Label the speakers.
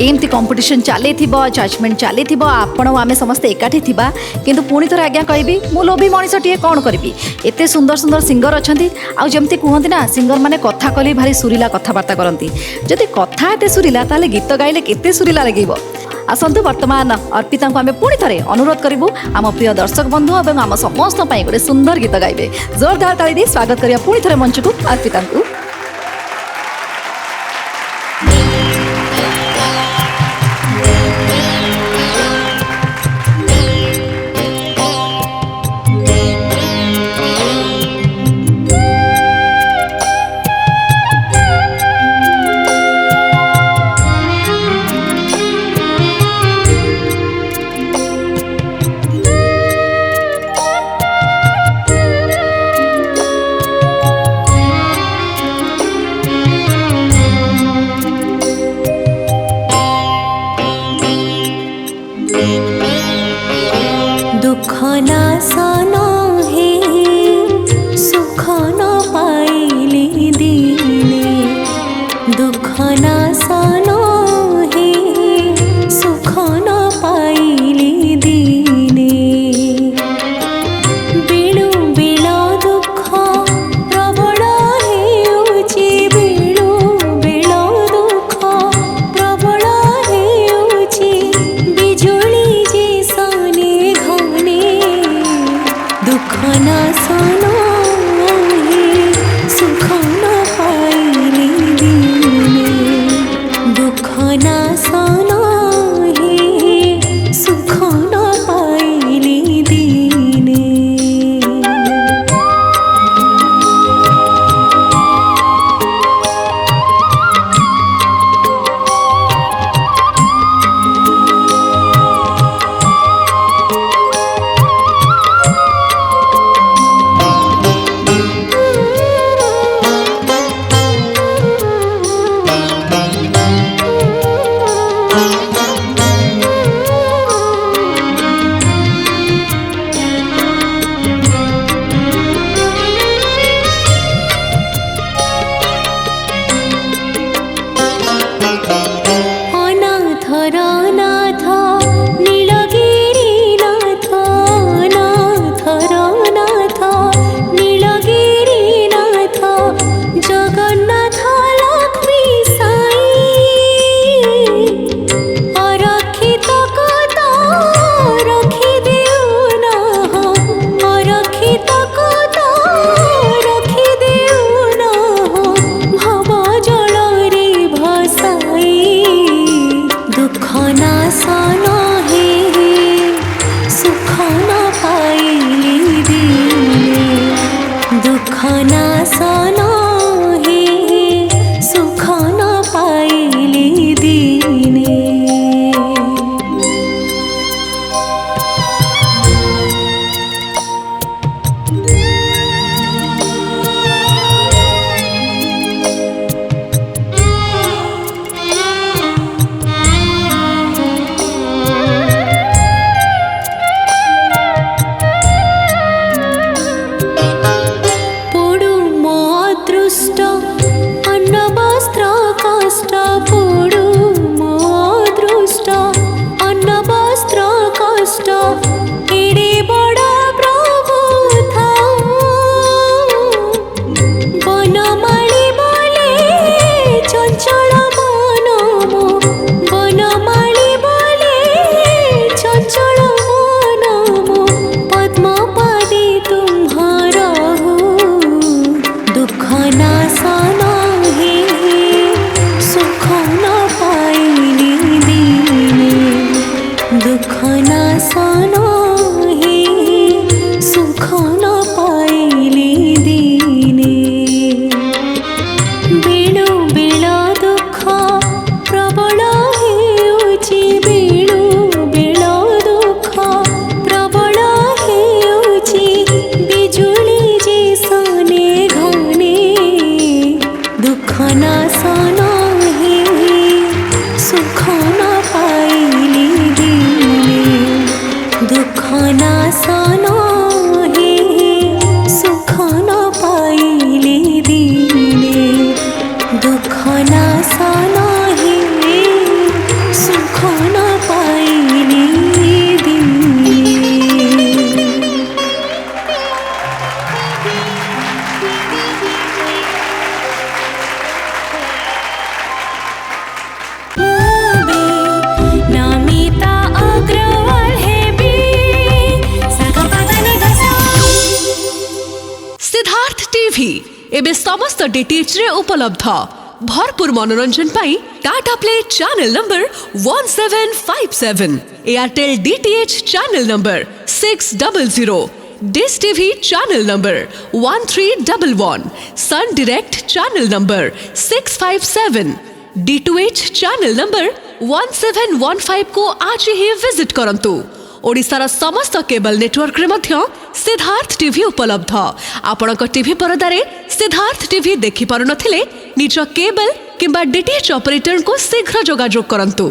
Speaker 1: एमती कंपटीशन चली जजमेंट चली आपण आम समस्ते एकाठी थिबा किंतु पुणी थोर आज्ञा कहबी मु लोभी मनीषटीए कौन करी एत सुंदर सुंदर सिंगर अच्छा आमती कहते ना सिंगर मैंने कथा कहले भारी सुरीला कथबार्ता करती जदि कथा एत सुरीला ताले गीत गाइले केते सुरीला लगे आसतु वर्तमान अर्पिता को आम पुणी थे अनुरोध करूँ आम प्रिय दर्शक बंधु और आम समस्त गोटे सुंदर गीत गाइबे जोरदार ताली दी स्वागत करिया पुणी थे मंच को अर्पिता को।
Speaker 2: टीवी एबे समस्त डीटीएच रे उपलब्ध। भरपूर मनोरंजन पाई Tata Play channel number 1757, Airtel DTH channel number 600, Dish TV channel number 1311, Sun Direct channel number 657, D2H channel number 1715 को आज ही विजिट करंतु। ओडिशार समस्त केबल नेटवर्क रे मध्य सिद्धार्थ टीवी उपलब्ध। आपणक टीवी परदारे सिद्धार्थ टीवी देखि पारु नथिले निज केबल किंबा डीटीएच ऑपरेटर को शीघ्र जोगाजोग करंतु।